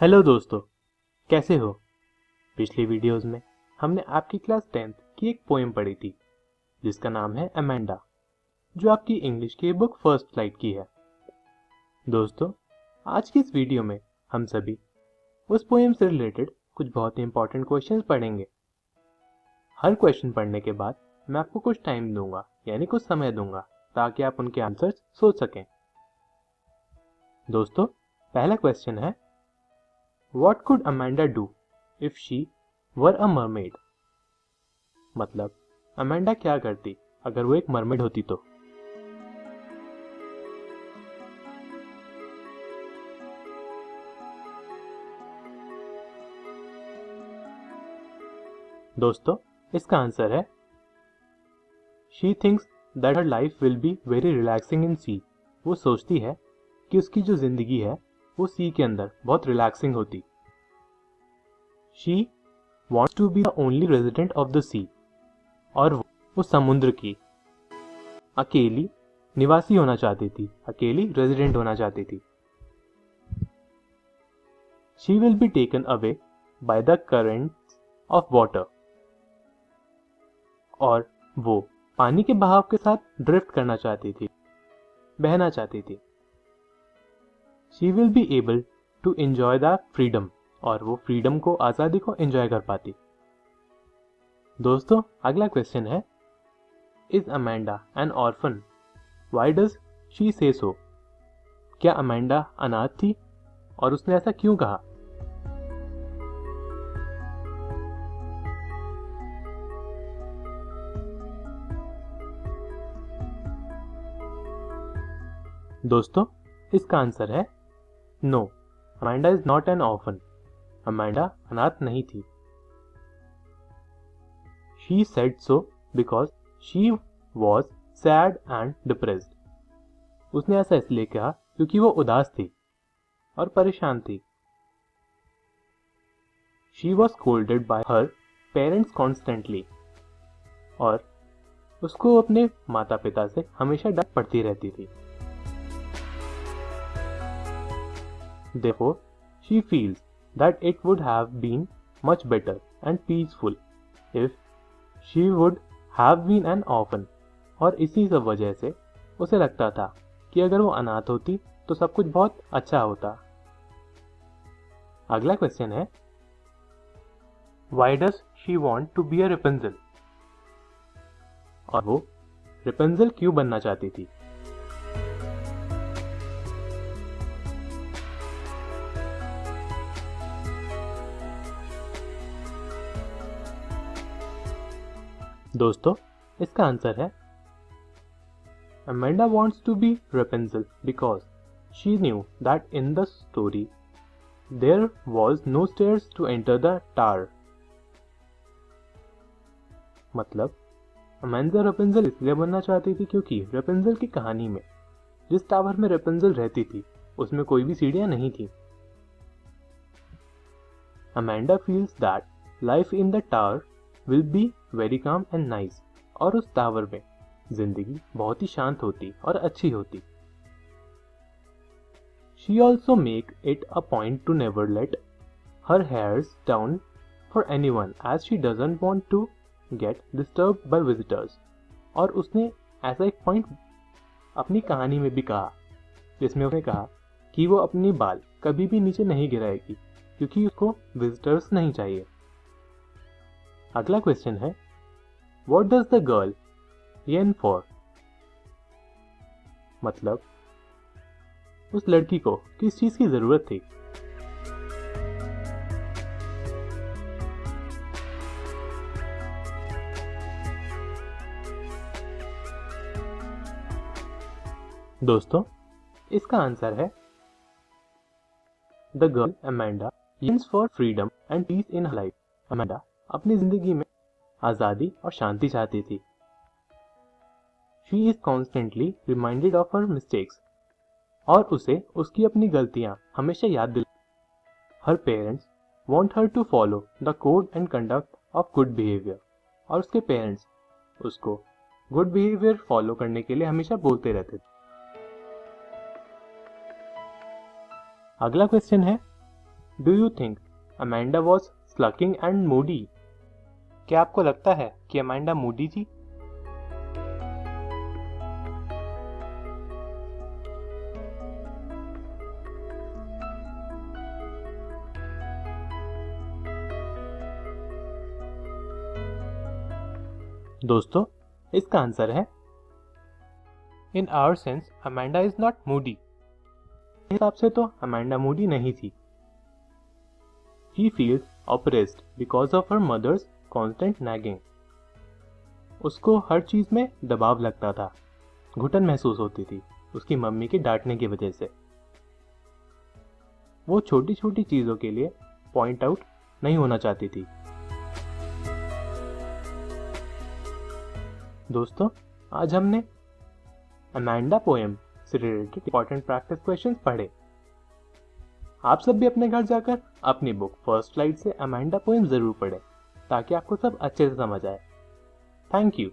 Hello दोस्तों, कैसे हो। पिछली वीडियोस में हमने आपकी क्लास 10th की एक पोएम पढ़ी थी जिसका नाम है अमेंडा, जो आपकी इंग्लिश की बुक फर्स्ट फ्लाइट की है। दोस्तों, आज की इस वीडियो में हम सभी उस पोएम से रिलेटेड कुछ बहुत ही इंपॉर्टेंट क्वेश्चंस पढ़ेंगे। हर क्वेश्चन पढ़ने के बाद मैं आपको कुछ टाइम दूंगा, यानी कुछ समय दूंगा, ताकि आप उनके आंसर्स सोच सकें। दोस्तों, पहला क्वेश्चन है, What could Amanda do if she were a mermaid? मतलब अमेंडा क्या करती अगर वो एक मरमेड होती तो। दोस्तों, इसका आंसर है She thinks that her life will be very relaxing in sea. वो सोचती है कि उसकी जो जिंदगी है वो सी के अंदर बहुत रिलैक्सिंग होती। She wants to be the only resident of the sea. और वो समुद्र की अकेली निवासी होना चाहती थी, अकेली रेजिडेंट होना चाहती थी। She will be taken away by the currents of water. और वो पानी के बहाव के साथ ड्रिफ्ट करना चाहती थी, बहना चाहती थी। She will be able to enjoy the freedom. और वो फ्रीडम को, आज़ादी को एंजॉय कर पाती। दोस्तों, अगला क्वेश्चन है, Is Amanda an orphan? Why does she say so? क्या अमेंडा अनाथ थी और उसने ऐसा क्यों कहा? दोस्तों, इसका आंसर है no, Amanda is not an orphan. Amanda अनाथ नहीं थी। She said so because she was sad and depressed. उसने ऐसा इसलिए कहा क्योंकि वो उदास थी और परेशान थी। She was scolded by her parents constantly. और उसको अपने माता पिता से हमेशा डांट पड़ती रहती थी। Therefore, she feels that it would have been much better and peaceful if she would have been an orphan. और इसी सब वजह से उसे लगता था कि अगर वो अनाथ होती तो सब कुछ बहुत अच्छा होता। अगला क्वेश्चन है, Why does she want to be a Rapunzel? और वो रेपेंजल क्यों बनना चाहती थी? दोस्तों, इसका आंसर है Amanda wants to be Rapunzel because she knew that in the story there was no stairs to enter the tower. मतलब अमेंडा रेपेंजल इसलिए बनना चाहती थी क्योंकि रेपेंजल की कहानी में जिस टावर में रेपेंजल रहती थी उसमें कोई भी सीढ़ियां नहीं थी। Amanda feels that life in the tower will be very calm and nice. और उस टावर में जिंदगी बहुत ही शांत होती और अच्छी होती। She also make it a point to never let her hairs down for anyone as she doesn't want to get disturbed by visitors. और उसने ऐसा एक पॉइंट अपनी कहानी में भी कहा जिसमें उसने कहा कि वो अपनी बाल कभी भी नीचे नहीं गिराएगी क्योंकि उसको विजिटर्स नहीं चाहिए। अगला क्वेश्चन है, What does the girl yearn for? मतलब उस लड़की को किस चीज की जरूरत थी? दोस्तों, इसका आंसर है The girl Amanda yearns for freedom and peace in her life. Amanda अपनी जिंदगी में आजादी और शांति चाहती थी। She is constantly reminded of her mistakes. और उसे उसकी अपनी गलतियां हमेशा याद दिलाती। Her parents want her to follow the code and conduct of good behavior. और उसके पेरेंट्स उसको गुड बिहेवियर फॉलो करने के लिए हमेशा बोलते रहते थे। अगला क्वेश्चन है, do you think Amanda was sulking and moody? क्या आपको लगता है कि अमेंडा मूडी थी? दोस्तों, इसका आंसर है in our sense Amanda is not moody. हिसाब से तो अमेंडा मूडी नहीं थी। She feels oppressed because of her mother's constant nagging. उसको हर चीज में दबाव लगता था, घुटन महसूस होती थी उसकी मम्मी के डांटने की वजह से। वो छोटी छोटी चीजों के लिए पॉइंट आउट नहीं होना चाहती थी। दोस्तों, आज हमने अमेंडा पोएम से रिलेटेड इंपॉर्टेंट प्रैक्टिस क्वेश्चंस पढ़े। आप सब भी अपने घर जाकर अपनी बुक फर्स्ट लाइट से अमेंडा पोएम जरूर पढ़ें ताकि आपको सब अच्छे से समझ आए। Thank you.